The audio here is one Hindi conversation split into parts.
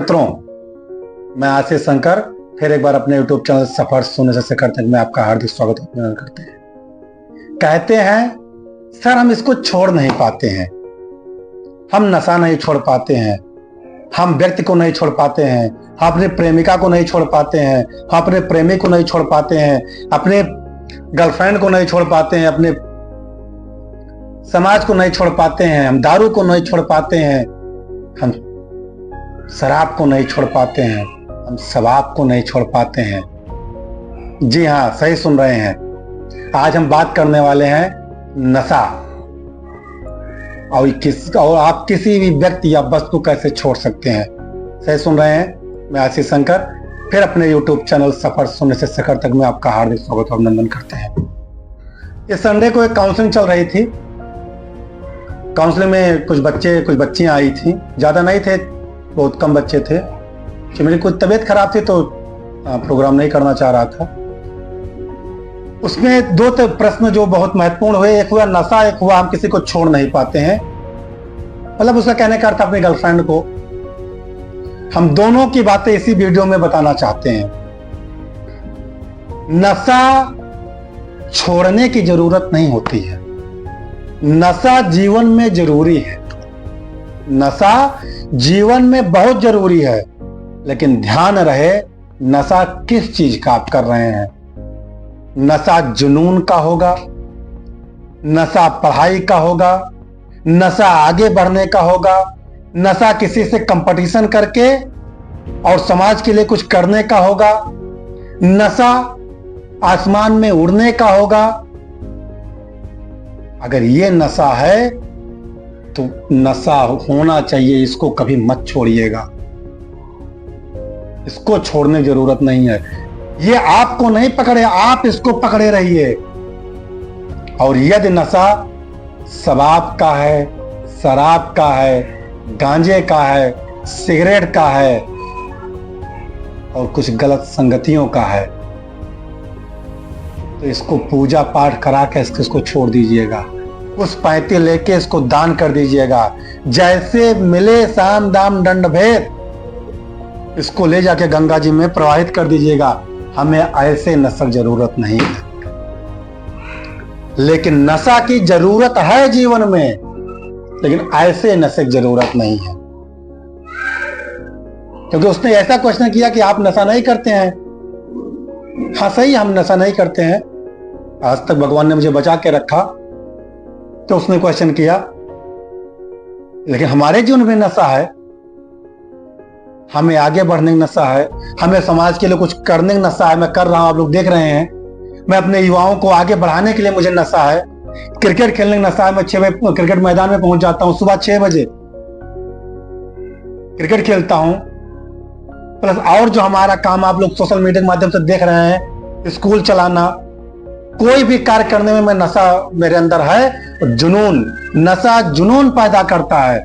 मित्रों, मैं आशीष शंकर फिर एक बार अपने YouTube चैनल सफर सुनने से करते हैं मैं आपका हार्दिक स्वागत अभिनंदन करते हैं। कहते हैं सर हम इसको छोड़ नहीं पाते हैं, हम नशा नहीं छोड़ पाते हैं, हम व्यक्ति को नहीं छोड़ पाते हैं, हम अपने प्रेमिका को नहीं छोड़ पाते हैं, हम अपने प्रेमी को नहीं छोड़ पाते हैं, अपने गर्लफ्रेंड को नहीं छोड़ पाते हैं, अपने समाज को नहीं छोड़ पाते हैं, हम दारू को नहीं छोड़ पाते हैं, हम शराब को नहीं छोड़ पाते हैं, हम शबाब को नहीं छोड़ पाते हैं। जी हाँ, सही सुन रहे हैं। आज हम बात करने वाले हैं नशा और आप किसी भी व्यक्ति या वस्तु कैसे छोड़ सकते हैं। सही सुन रहे हैं। मैं आशीष शंकर फिर अपने YouTube चैनल सफर सुनने से सकर तक में आपका हार्दिक स्वागत और अभिनंदन करते हैं। इस संडे को एक काउंसलिंग चल रही थी। काउंसलिंग में कुछ बच्चियां आई थी, ज्यादा नहीं थे, बहुत कम बच्चे थे कि मेरी कुछ तबीयत खराब थी तो प्रोग्राम नहीं करना चाह रहा था। उसमें दो प्रश्न जो बहुत महत्वपूर्ण हुए, एक हुआ नशा, एक हुआ हम किसी को छोड़ नहीं पाते हैं। मतलब उसका कहने का अर्थ अपनी गर्लफ्रेंड को। हम दोनों की बातें इसी वीडियो में बताना चाहते हैं। नशा छोड़ने की जरूरत नहीं होती है, नशा जीवन में जरूरी है। नशा जीवन में बहुत जरूरी है, लेकिन ध्यान रहे नशा किस चीज का आप कर रहे हैं। नशा जुनून का होगा, नशा पढ़ाई का होगा, नशा आगे बढ़ने का होगा, नशा किसी से कंपटीशन करके और समाज के लिए कुछ करने का होगा, नशा आसमान में उड़ने का होगा। अगर ये नशा है तो नशा होना चाहिए, इसको कभी मत छोड़िएगा। इसको छोड़ने की जरूरत नहीं है। ये आपको नहीं पकड़े, आप इसको पकड़े रहिए। और यदि नशा शराब का है, शराब का है, गांजे का है, सिगरेट का है और कुछ गलत संगतियों का है, तो इसको पूजा पाठ करा के इसको छोड़ दीजिएगा। उस पैती लेके इसको दान कर दीजिएगा। जैसे मिले साम दाम दंड भेद, इसको ले जाके गंगा जी में प्रवाहित कर दीजिएगा। हमें ऐसे नशा जरूरत नहीं है, लेकिन नशा की जरूरत है जीवन में, लेकिन ऐसे नशे की जरूरत नहीं है। क्योंकि उसने ऐसा क्वेश्चन किया कि आप नशा नहीं करते हैं। हाँ सही, हम नशा नहीं करते हैं, आज तक भगवान ने मुझे बचा के रखा। तो उसने क्वेश्चन किया, लेकिन हमारे जीवन में नशा है, हमें आगे बढ़ने का नशा है, हमें समाज के लिए कुछ करने का नशा है। मैं कर रहा हूं, आप लोग देख रहे हैं। मैं अपने युवाओं को आगे बढ़ाने के लिए मुझे नशा है। क्रिकेट खेलने का नशा है। मैं 6 बजे क्रिकेट मैदान में पहुंच जाता हूं, सुबह 6 बजे क्रिकेट खेलता हूं। प्लस और जो हमारा काम आप लोग सोशल मीडिया के माध्यम से देख रहे हैं, स्कूल चलाना, कोई भी कार्य करने में मैं नशा मेरे अंदर है। जुनून, नशा जुनून पैदा करता है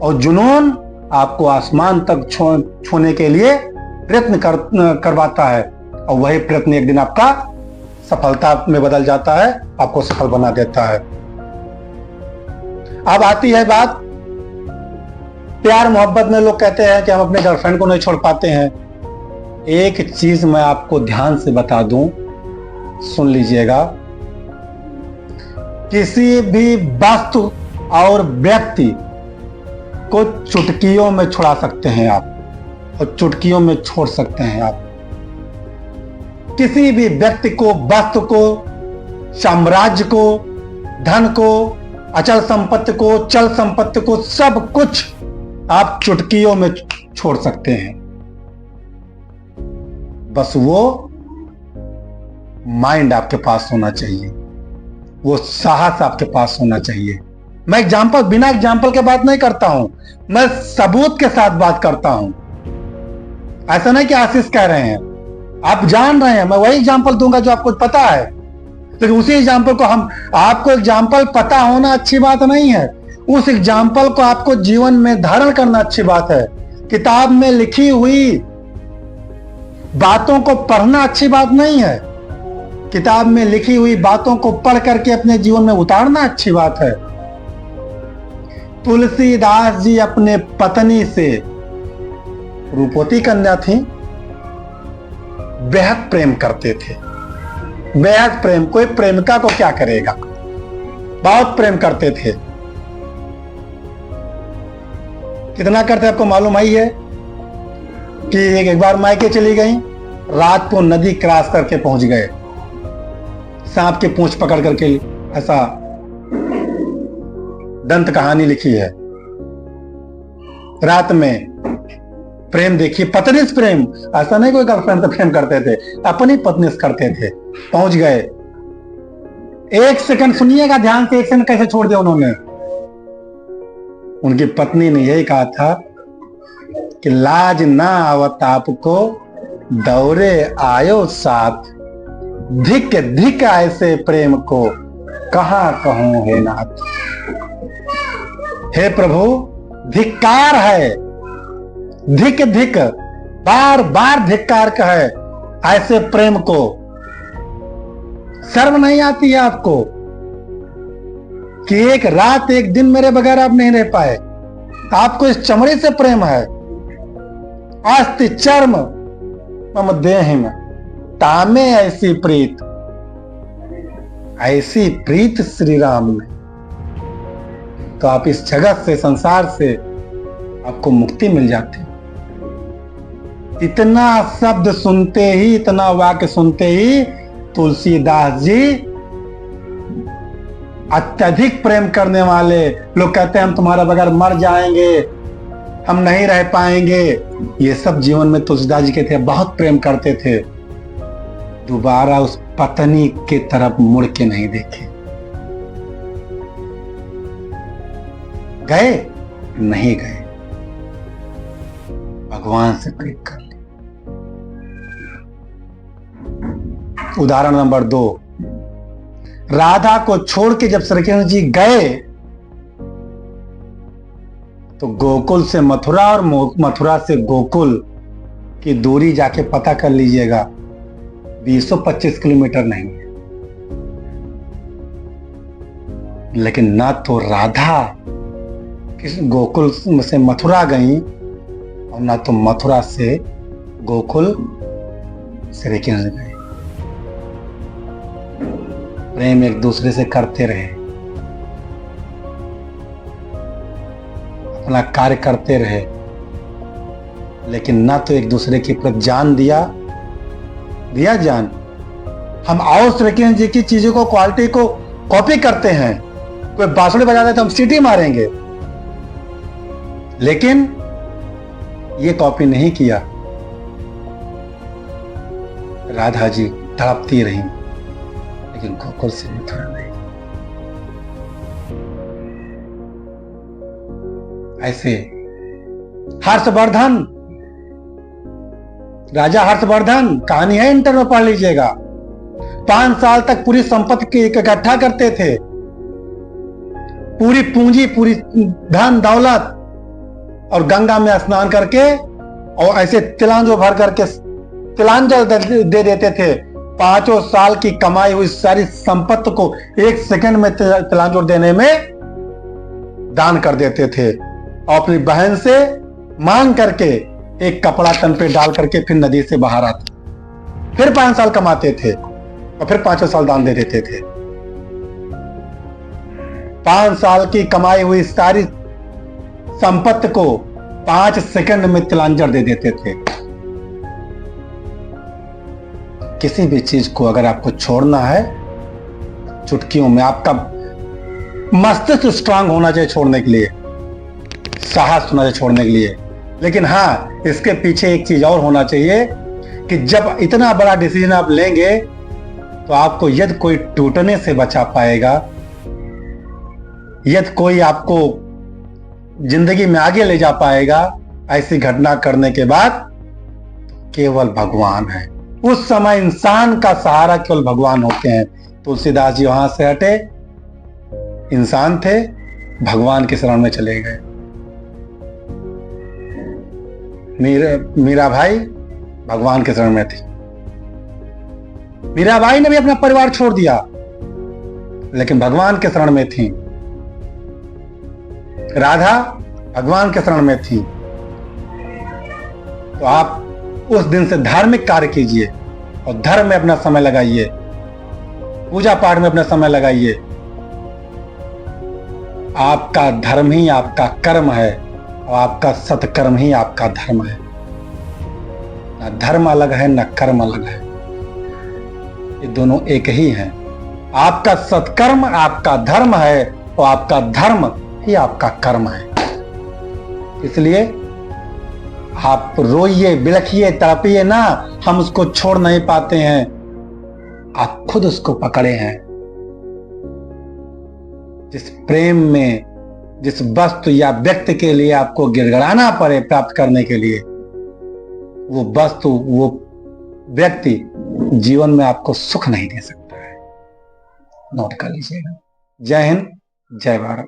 और जुनून आपको आसमान तक छूने के लिए प्रयत्न करवाता है और वही प्रयत्न एक दिन आपका सफलता में बदल जाता है, आपको सफल बना देता है। अब आती है बात प्यार मोहब्बत में। लोग कहते हैं कि हम अपने गर्लफ्रेंड को नहीं छोड़ पाते हैं। एक चीज मैं आपको ध्यान से बता दूं, सुन लीजिएगा। किसी भी वस्तु और व्यक्ति को चुटकियों में छुड़ा सकते हैं आप, और चुटकियों में छोड़ सकते हैं आप। किसी भी व्यक्ति को, वस्तु को, साम्राज्य को, धन को, अचल संपत्ति को, चल संपत्ति को, सब कुछ आप चुटकियों में छोड़ सकते हैं। बस वो माइंड आपके पास होना चाहिए, वो साहस आपके पास होना चाहिए। मैं बिना एग्जाम्पल के बात नहीं करता हूं, मैं सबूत के साथ बात करता हूं। ऐसा नहीं कि आशीष कह रहे हैं, आप जान रहे हैं। मैं वही एग्जाम्पल दूंगा जो आपको पता है, लेकिन उसी एग्जाम्पल को आपको एग्जाम्पल पता होना अच्छी बात नहीं है, उस एग्जाम्पल को आपको जीवन में धारण करना अच्छी बात है। किताब में लिखी हुई बातों को पढ़ना अच्छी बात नहीं है, किताब में लिखी हुई बातों को पढ़ करके अपने जीवन में उतारना अच्छी बात है। तुलसीदास जी अपने पत्नी से रूपवती कन्या थी, बेहद प्रेम करते थे, बेहद प्रेम। कोई प्रेमिका को क्या करेगा, बहुत प्रेम करते थे। कितना करते आपको मालूम ही है कि एक बार मायके चली गई, रात को नदी क्रॉस करके पहुंच गए, सांप की पूंछ पकड़ करके, ऐसा दंत कहानी लिखी है। रात में प्रेम देखिए, पत्नी से प्रेम, ऐसा नहीं कोई गर्लफ्रेंड से प्रेम करते थे, अपनी पत्नी से करते थे। पहुंच गए, एक सेकंड सुनिएगा ध्यान से, एक सेकंड कैसे छोड़ दिया उन्होंने। उनकी पत्नी ने यही कहा था कि लाज ना आवत आपको, दौरे आयो साथ, धिक धिक ऐसे प्रेम को, कहां कहूं हे नाथ। हे प्रभु, धिक्कार है, धिक धिक, बार बार धिक्कार कहे ऐसे प्रेम को। शर्म नहीं आती है आपको कि एक रात एक दिन मेरे बगैर आप नहीं रह पाए? आपको इस चमड़े से प्रेम है। अस्ति चर्म मम देहि में तामे ऐसी प्रीत, ऐसी प्रीत श्री राम में। तो आप इस जगत से, संसार से आपको मुक्ति मिल जाती। इतना शब्द सुनते ही, इतना वाक्य सुनते ही तुलसीदास जी, अत्यधिक प्रेम करने वाले लोग कहते हैं हम तुम्हारे बगैर मर जाएंगे, हम नहीं रह पाएंगे। ये सब जीवन में तुलसीदास जी के थे, बहुत प्रेम करते थे। दोबारा उस पत्नी की तरफ मुड़ के नहीं देखे। गए नहीं गए, भगवान से प्रेम कर ले। उदाहरण नंबर 2, राधा को छोड़ के जब श्री कृष्ण जी गए तो गोकुल से मथुरा और मथुरा से गोकुल की दूरी जाके पता कर लीजिएगा, 225 किलोमीटर नहीं है। लेकिन ना तो राधा गोकुल से मथुरा गई और ना तो मथुरा से गोकुल श्री कृष्ण गए। प्रेम एक दूसरे से करते रहे, अपना कार्य करते रहे, लेकिन ना तो एक दूसरे के प्रति जान दिया जान। हम और श्री कृष्ण जी की चीजों को, क्वालिटी को कॉपी करते हैं। कोई बांसुरी बजा दे तो हम सीटी मारेंगे, लेकिन ये कॉपी नहीं किया। राधा जी तड़पती रही, लेकिन गोकुल से मथुरा नहीं। ऐसे हर्षवर्धन, राजा हर्षवर्धन, कहानी है, इंटर में पढ़ लीजिएगा। 5 साल तक पूरी संपत्ति इकट्ठा करते थे, पूरी पूंजी, पूरी धन दौलत, और गंगा में स्नान करके और ऐसे तिलांजल भर करके तिलांजल दे देते थे। 5 साल की कमाई हुई सारी संपत्ति को 1 सेकंड में तिलांजल देने में दान कर देते थे। और अपनी बहन से मांग करके एक कपड़ा तन पे डाल करके फिर नदी से बाहर आते, फिर 5 साल कमाते थे और फिर 5 साल दान दे देते थे। 5 साल की कमाई हुई सारी संपत्ति को 5 सेकंड में तिलांजल दे देते थे। किसी भी चीज को अगर आपको छोड़ना है, चुटकियों में, आपका मस्तिष्क स्ट्रांग होना चाहिए छोड़ने के लिए, साहस होना चाहिए छोड़ने के लिए। लेकिन हाँ, इसके पीछे एक चीज और होना चाहिए कि जब इतना बड़ा डिसीजन आप लेंगे तो आपको यदि कोई टूटने से बचा पाएगा, यदि कोई आपको जिंदगी में आगे ले जा पाएगा ऐसी घटना करने के बाद, तो केवल भगवान है। उस समय इंसान का सहारा केवल भगवान होते हैं। तुलसीदास जी वहां से हटे, इंसान थे, भगवान के शरण में चले गए। मीराबाई भगवान के शरण में थी। मीराबाई ने भी अपना परिवार छोड़ दिया, लेकिन भगवान के शरण में थी। राधा भगवान के शरण में थी। तो आप उस दिन से धार्मिक कार्य कीजिए और धर्म में अपना समय लगाइए, पूजा पाठ में अपना समय लगाइए। आपका धर्म ही आपका कर्म है और आपका सत्कर्म ही आपका धर्म है। ना धर्म अलग है, ना कर्म अलग है, ये दोनों एक ही हैं। आपका सत्कर्म आपका धर्म है और आपका धर्म ही आपका कर्म है। इसलिए आप रोइए, बिलखिए, तड़पिए ना, हम उसको छोड़ नहीं पाते हैं, आप खुद उसको पकड़े हैं। जिस प्रेम में, जिस वस्तु या व्यक्ति के लिए आपको गिड़गिड़ाना पड़े प्राप्त करने के लिए, वो वस्तु, वो व्यक्ति जीवन में आपको सुख नहीं दे सकता है। नोट कर लीजिएगा। जय हिंद, जय भारत।